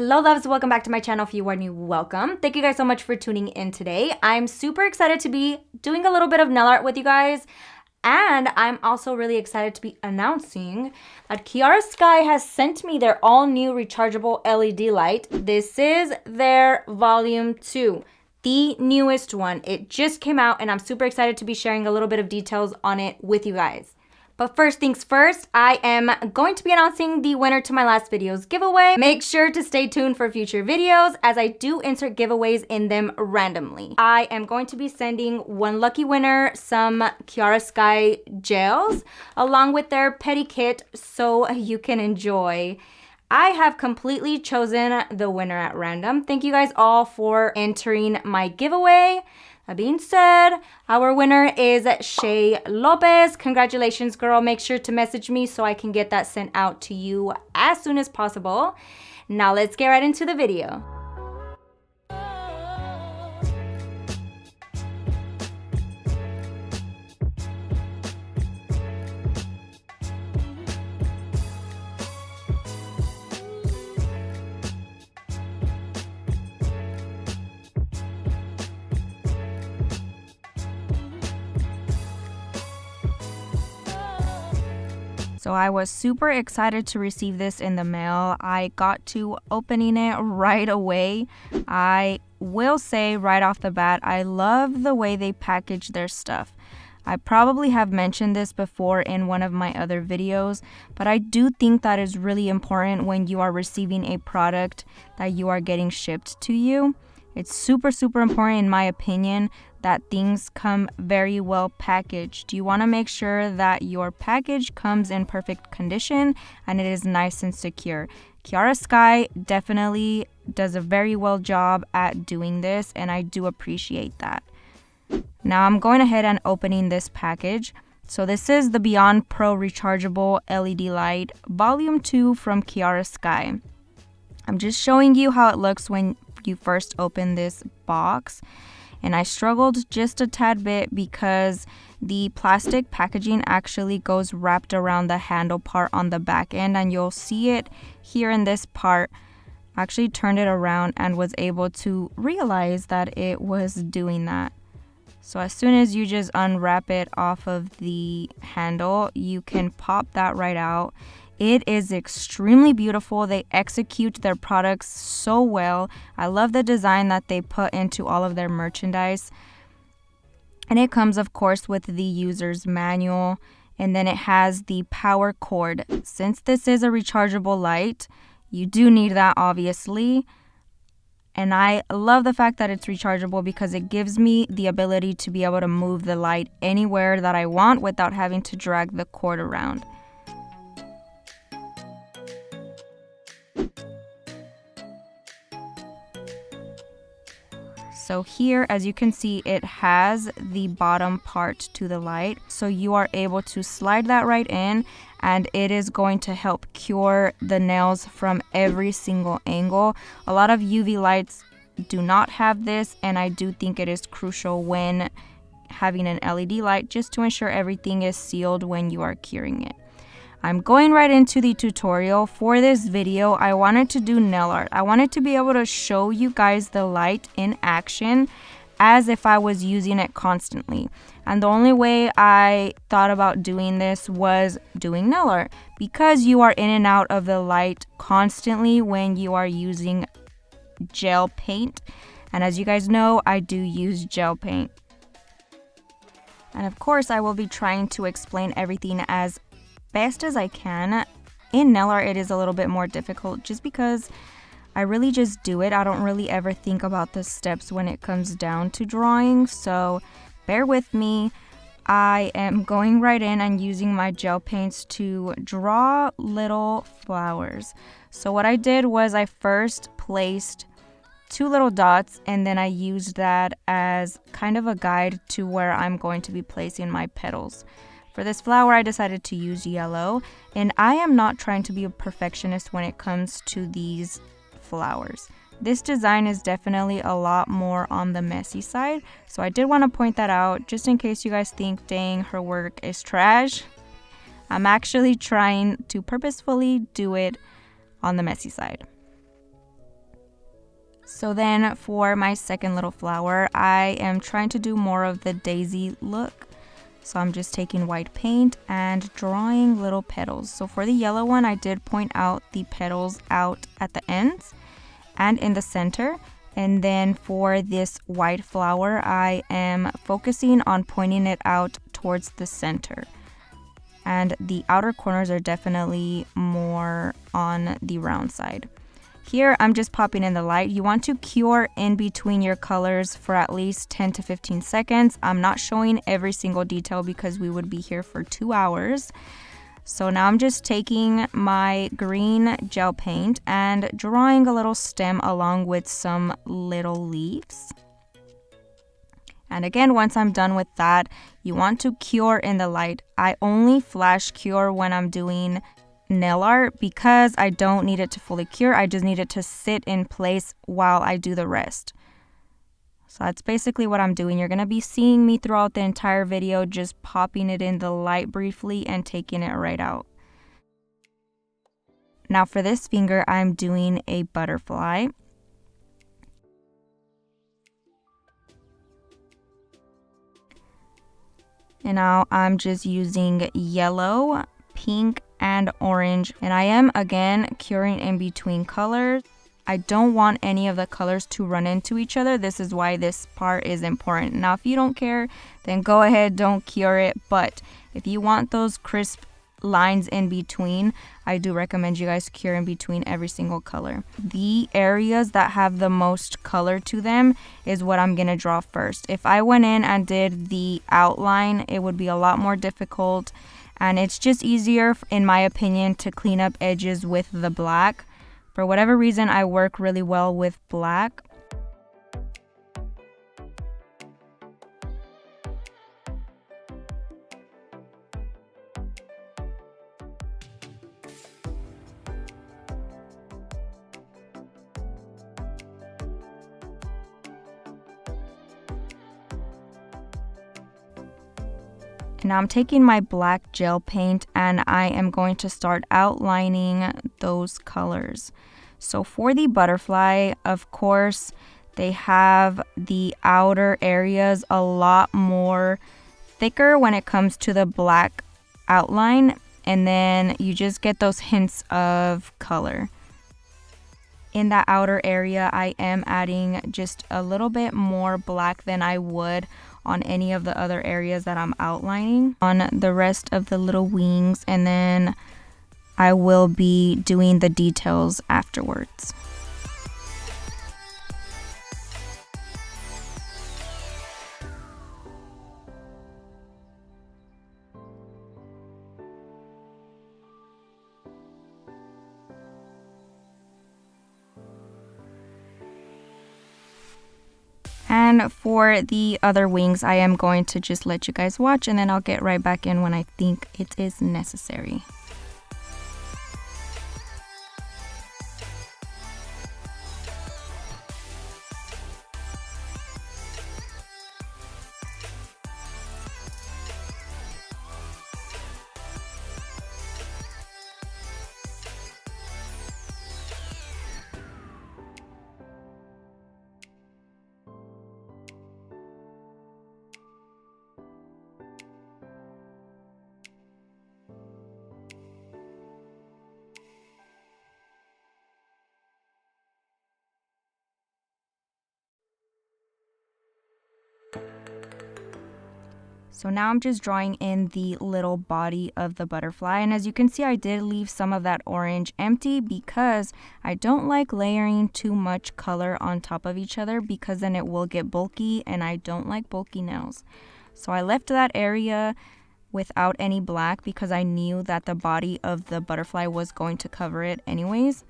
Hello loves, welcome back to my channel. If you are new, welcome. Thank you guys so much for tuning in today. I'm super excited to be doing a little bit of nail art with you guys. And I'm also really excited to be announcing that Kiara Sky has sent me their all new rechargeable LED light. This is their volume 2, the newest one. It just came out and I'm super excited to be sharing a little bit of details on it with you guys. But first things first, I am going to be announcing the winner to my last video's giveaway. Make sure to stay tuned for future videos as I do insert giveaways in them randomly. I am going to be sending one lucky winner some Kiara Sky gels along with their petty kit so you can enjoy. I have completely chosen the winner at random. Thank you guys all for entering my giveaway. That being said, our winner is Shay Lopez. Congratulations, girl. Make sure to message me so I can get that sent out to you as soon as possible. Now let's get right into the video. So I was super excited to receive this in the mail. I got to opening it right away. I will say right off the bat, I love the way they package their stuff. I probably have mentioned this before in one of my other videos, but I do think that is really important when you are receiving a product that you are getting shipped to you. It's super, super important in my opinion that things come very well packaged. You want to make sure that your package comes in perfect condition and it is nice and secure. Kiara Sky definitely does a very well job at doing this and I do appreciate that. Now I'm going ahead and opening this package. So this is the Beyond Pro Rechargeable LED Light Volume 2 from Kiara Sky. I'm just showing you how it looks when you first open this box. And I struggled just a tad bit because the plastic packaging actually goes wrapped around the handle part on the back end, and you'll see it here in this part. I actually turned it around and was able to realize that it was doing that. So as soon as you just unwrap it off of the handle, you can pop that right out. It is extremely beautiful. They execute their products so well. I love the design that they put into all of their merchandise. And it comes, of course, with the user's manual. And then it has the power cord. Since this is a rechargeable light, you do need that, obviously. And I love the fact that it's rechargeable because it gives me the ability to be able to move the light anywhere that I want without having to drag the cord around. So here, as you can see, it has the bottom part to the light. So you are able to slide that right in and it is going to help cure the nails from every single angle. A lot of UV lights do not have this and I do think it is crucial when having an LED light just to ensure everything is sealed when you are curing it. I'm going right into the tutorial. For this video, I wanted to do nail art. I wanted to be able to show you guys the light in action as if I was using it constantly. And the only way I thought about doing this was doing nail art because you are in and out of the light constantly when you are using gel paint. And as you guys know, I do use gel paint. And of course, I will be trying to explain everything as best as I can. In nail art, it is a little bit more difficult just because I really just do it. I don't really ever think about the steps when it comes down to drawing, so bear with me. I am going right in and using my gel paints to draw little flowers. So what I did was I first placed 2 little dots and then I used that as kind of a guide to where I'm going to be placing my petals. For this flower, I decided to use yellow, and I am not trying to be a perfectionist when it comes to these flowers. This design is definitely a lot more on the messy side, so I did want to point that out just in case you guys think, dang, her work is trash. I'm actually trying to purposefully do it on the messy side. So then for my second little flower, I am trying to do more of the daisy look. So I'm just taking white paint and drawing little petals. So for the yellow one, I did point out the petals out at the ends and in the center. And then for this white flower, I am focusing on pointing it out towards the center. And the outer corners are definitely more on the round side. Here, I'm just popping in the light. You want to cure in between your colors for at least 10 to 15 seconds. I'm not showing every single detail because we would be here for 2 hours. So now I'm just taking my green gel paint and drawing a little stem along with some little leaves. And again, once I'm done with that, you want to cure in the light. I only flash cure when I'm doing nail art because I don't need it to fully cure. I just need it to sit in place while I do the rest. So that's basically what I'm doing. You're going to be seeing me throughout the entire video, just popping it in the light briefly and taking it right out. Now for this finger, I'm doing a butterfly. And now I'm just using yellow, pink, and orange. And I am, again, curing in between colors. I don't want any of the colors to run into each other. This is why this part is important. Now, if you don't care, then go ahead, don't cure it. But if you want those crisp lines in between, I do recommend you guys cure in between every single color. The areas that have the most color to them is what I'm gonna draw first. If I went in and did the outline, it would be a lot more difficult, and it's just easier, in my opinion, to clean up edges with the black. For whatever reason, I work really well with black. Now I'm taking my black gel paint and I am going to start outlining those colors. So for the butterfly, of course, they have the outer areas a lot more thicker when it comes to the black outline, and then you just get those hints of color. In that outer area, I am adding just a little bit more black than I would on any of the other areas that I'm outlining on the rest of the little wings, and then I will be doing the details afterwards. And for the other wings, I am going to just let you guys watch, and then I'll get right back in when I think it is necessary. So now I'm just drawing in the little body of the butterfly, and as you can see, I did leave some of that orange empty because I don't like layering too much color on top of each other, because then it will get bulky, and I don't like bulky nails. So I left that area without any black because I knew that the body of the butterfly was going to cover it anyways.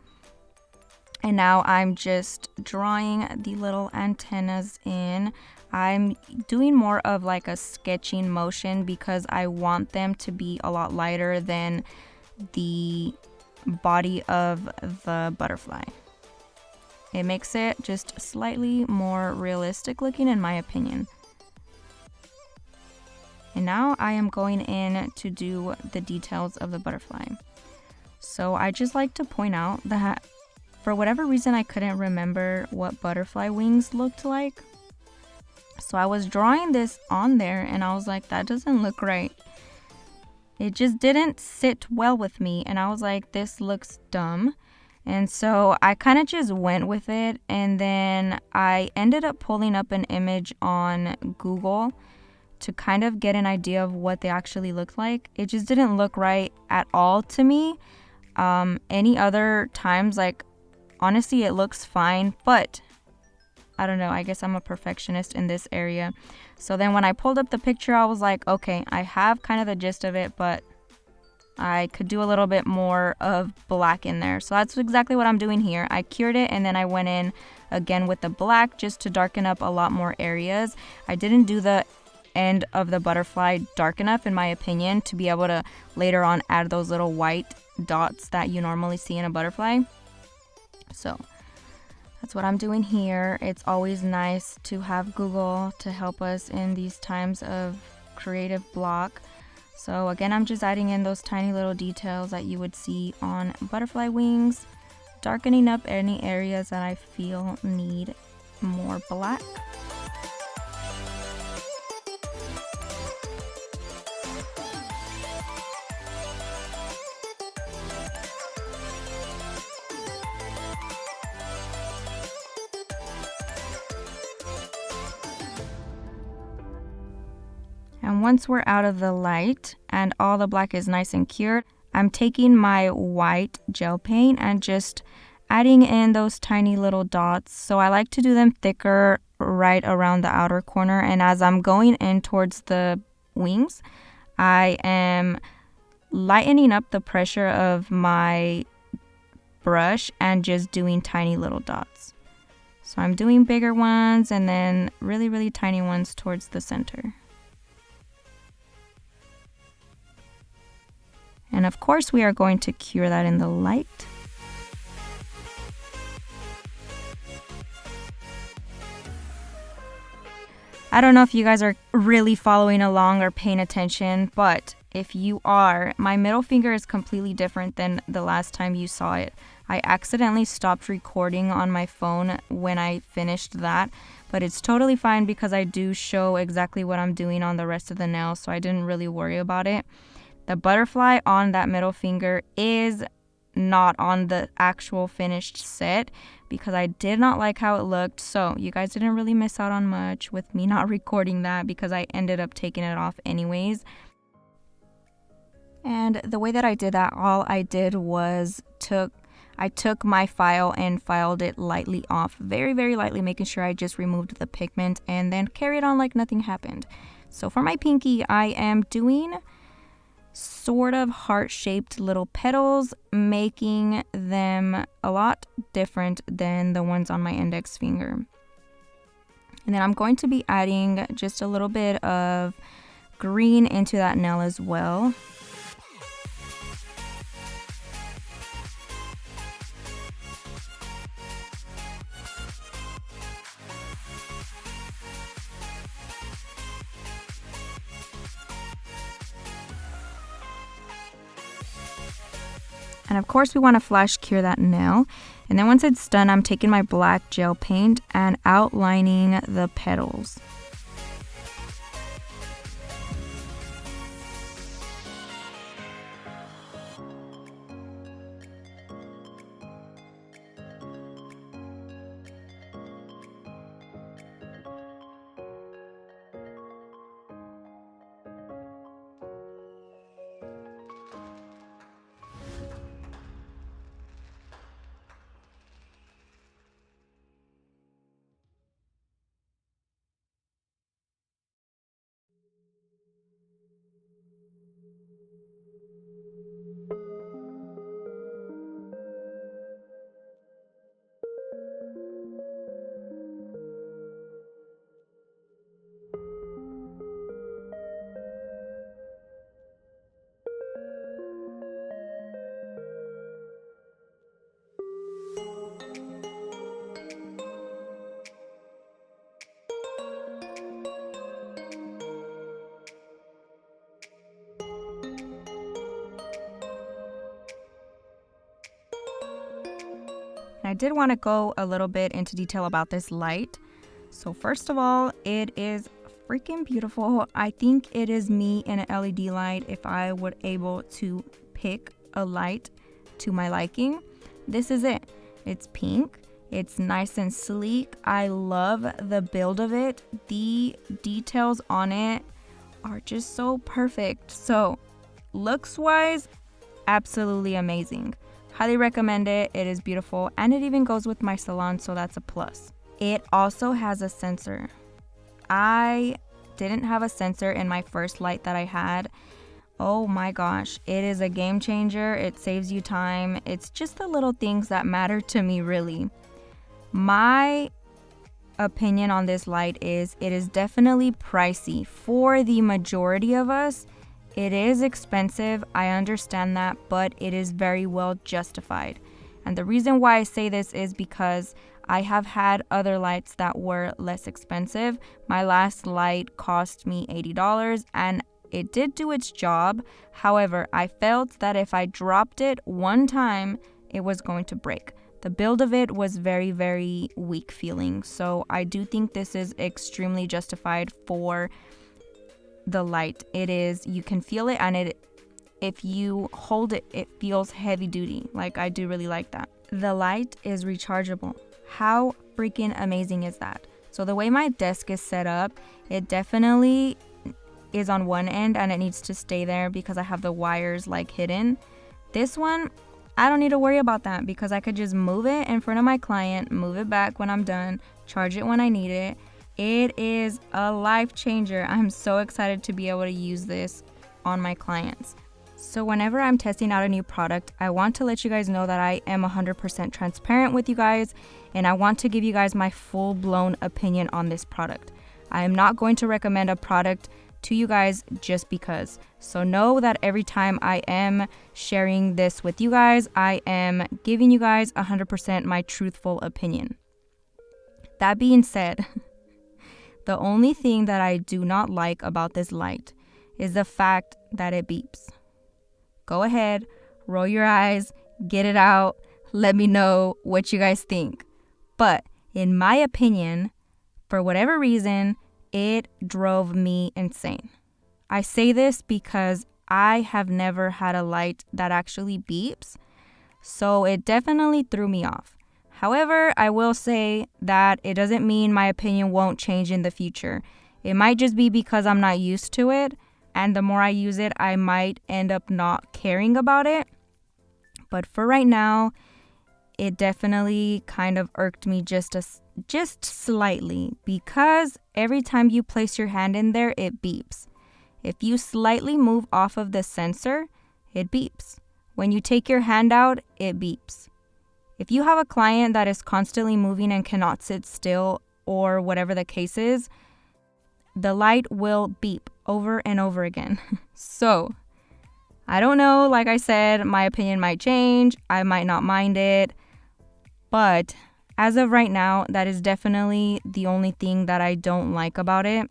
And now I'm just drawing the little antennas in. I'm doing more of like a sketching motion because I want them to be a lot lighter than the body of the butterfly. It makes it just slightly more realistic looking, in my opinion. And now I am going in to do the details of the butterfly. So I just like to point out that for whatever reason, I couldn't remember what butterfly wings looked like. So I was drawing this on there and I was like, that doesn't look right. It just didn't sit well with me. And I was like, this looks dumb. And so I kind of just went with it. And then I ended up pulling up an image on Google to kind of get an idea of what they actually look like. It just didn't look right at all to me. Any other times, like, honestly, it looks fine, but I don't know, I guess I'm a perfectionist in this area. So then when I pulled up the picture, I was like, okay, I have kind of the gist of it, but I could do a little bit more of black in there. So that's exactly what I'm doing here. I cured it and then I went in again with the black just to darken up a lot more areas. I didn't do the end of the butterfly dark enough, in my opinion, to be able to later on add those little white dots that you normally see in a butterfly. So that's what I'm doing here. It's always nice to have Google to help us in these times of creative block. So again, I'm just adding in those tiny little details that you would see on butterfly wings, darkening up any areas that I feel need more black. And once we're out of the light and all the black is nice and cured, I'm taking my white gel paint and just adding in those tiny little dots. So I like to do them thicker right around the outer corner. And as I'm going in towards the wings, I am lightening up the pressure of my brush and just doing tiny little dots. So I'm doing bigger ones and then really, really tiny ones towards the center. And of course, we are going to cure that in the light. I don't know if you guys are really following along or paying attention, but if you are, my middle finger is completely different than the last time you saw it. I accidentally stopped recording on my phone when I finished that, but it's totally fine because I do show exactly what I'm doing on the rest of the nail, so I didn't really worry about it. The butterfly on that middle finger is not on the actual finished set because I did not like how it looked. So you guys didn't really miss out on much with me not recording that because I ended up taking it off anyways. And the way that I did that, all I did was I took my file and filed it lightly off, very, very lightly, making sure I just removed the pigment and then carried on like nothing happened. So for my pinky, I am doing sort of heart-shaped little petals, making them a lot different than the ones on my index finger. And then I'm going to be adding just a little bit of green into that nail as well. And of course we want to flash cure that nail. And then once it's done, I'm taking my black gel paint and outlining the petals. I did want to go a little bit into detail about this light. So first of all, it is freaking beautiful. I think it is me in an LED light if I were able to pick a light to my liking. This is it. It's pink. It's nice and sleek. I love the build of it. The details on it are just so perfect. So looks wise, absolutely amazing. Highly recommend it. It is beautiful, and it even goes with my salon, so that's a plus. It also has a sensor. I didn't have a sensor in my first light that I had. Oh my gosh, it is a game changer. It saves you time. It's just the little things that matter to me, really. My opinion on this light is it is definitely pricey. For the majority of us, it is expensive. I understand that, but it is very well justified. And the reason why I say this is because I have had other lights that were less expensive. My last light cost me $80 and it did do its job. However, I felt that if I dropped it one time, it was going to break. The build of it was very, very weak feeling. So I do think this is extremely justified for the light. It is, you can feel it, and if you hold it, it feels heavy duty. Like, I do really like that. The light is rechargeable. How freaking amazing is that? So the way my desk is set up, it definitely is on one end and it needs to stay there because I have the wires like hidden. This one, I don't need to worry about that because I could just move it in front of my client, move it back when I'm done, charge it when I need it. It is a life changer. I'm so excited to be able to use this on my clients. So whenever I'm testing out a new product, I want to let you guys know that I am 100% transparent with you guys, and I want to give you guys my full-blown opinion on this product. I am not going to recommend a product to you guys just because. So know that every time I am sharing this with you guys, I am giving you guys 100% my truthful opinion. That being said, the only thing that I do not like about this light is the fact that it beeps. Go ahead, roll your eyes, get it out, let me know what you guys think. But in my opinion, for whatever reason, it drove me insane. I say this because I have never had a light that actually beeps, so it definitely threw me off. However, I will say that it doesn't mean my opinion won't change in the future. It might just be because I'm not used to it, and the more I use it, I might end up not caring about it. But for right now, it definitely kind of irked me just slightly because every time you place your hand in there, it beeps. If you slightly move off of the sensor, it beeps. When you take your hand out, it beeps. If you have a client that is constantly moving and cannot sit still or whatever the case is, the light will beep over and over again. So, I don't know, like I said, my opinion might change. I might not mind it. But as of right now, that is definitely the only thing that I don't like about it.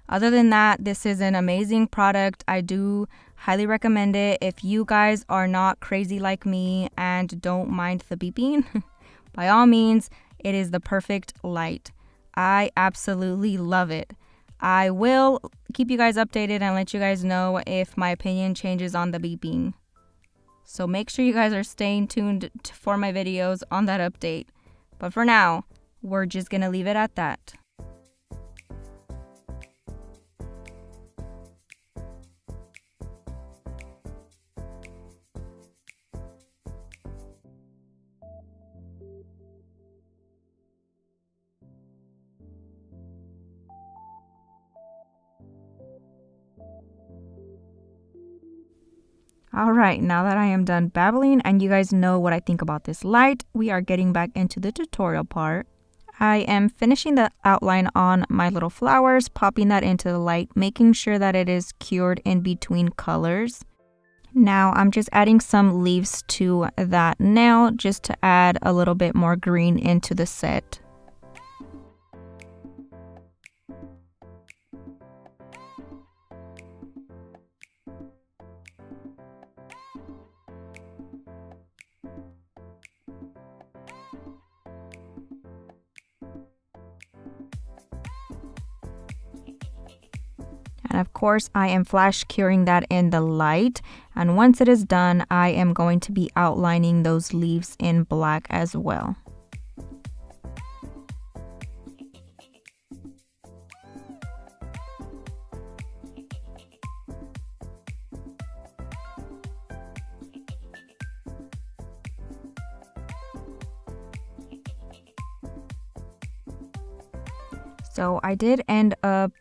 Other than that, this is an amazing product. I do highly recommend it. If you guys are not crazy like me and don't mind the beeping, by all means, it is the perfect light. I absolutely love it. I will keep you guys updated and let you guys know if my opinion changes on the beeping. So make sure you guys are staying tuned for my videos on that update. But for now, we're just gonna leave it at that. Alright, now that I am done babbling and you guys know what I think about this light, we are getting back into the tutorial part. I am finishing the outline on my little flowers, popping that into the light, making sure that it is cured in between colors. Now I'm just adding some leaves to that nail just to add a little bit more green into the set. And of course, I am flash curing that in the light. And once it is done, I am going to be outlining those leaves in black as well. So I did end up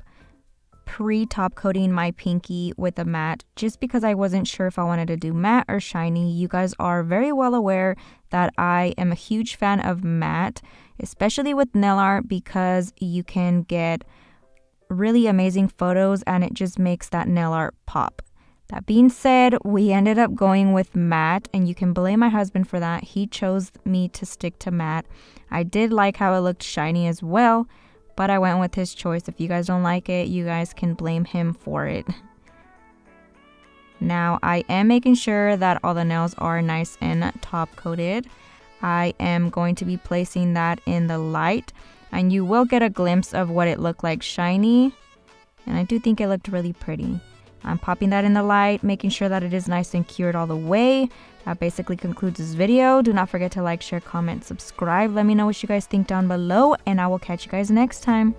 pre-top coating my pinky with a matte just because I wasn't sure if I wanted to do matte or shiny. You guys are very well aware that I am a huge fan of matte, especially with nail art, because you can get really amazing photos and it just makes that nail art pop. That being said, we ended up going with matte, and you can blame my husband for that. He chose me to stick to matte. I did like how it looked shiny as well, but I went with his choice. If you guys don't like it, you guys can blame him for it. Now, I am making sure that all the nails are nice and top coated. I am going to be placing that in the light, and you will get a glimpse of what it looked like shiny. And I do think it looked really pretty. I'm popping that in the light, making sure that it is nice and cured all the way. That basically concludes this video. Do not forget to like, share, comment, subscribe. Let me know what you guys think down below, and I will catch you guys next time.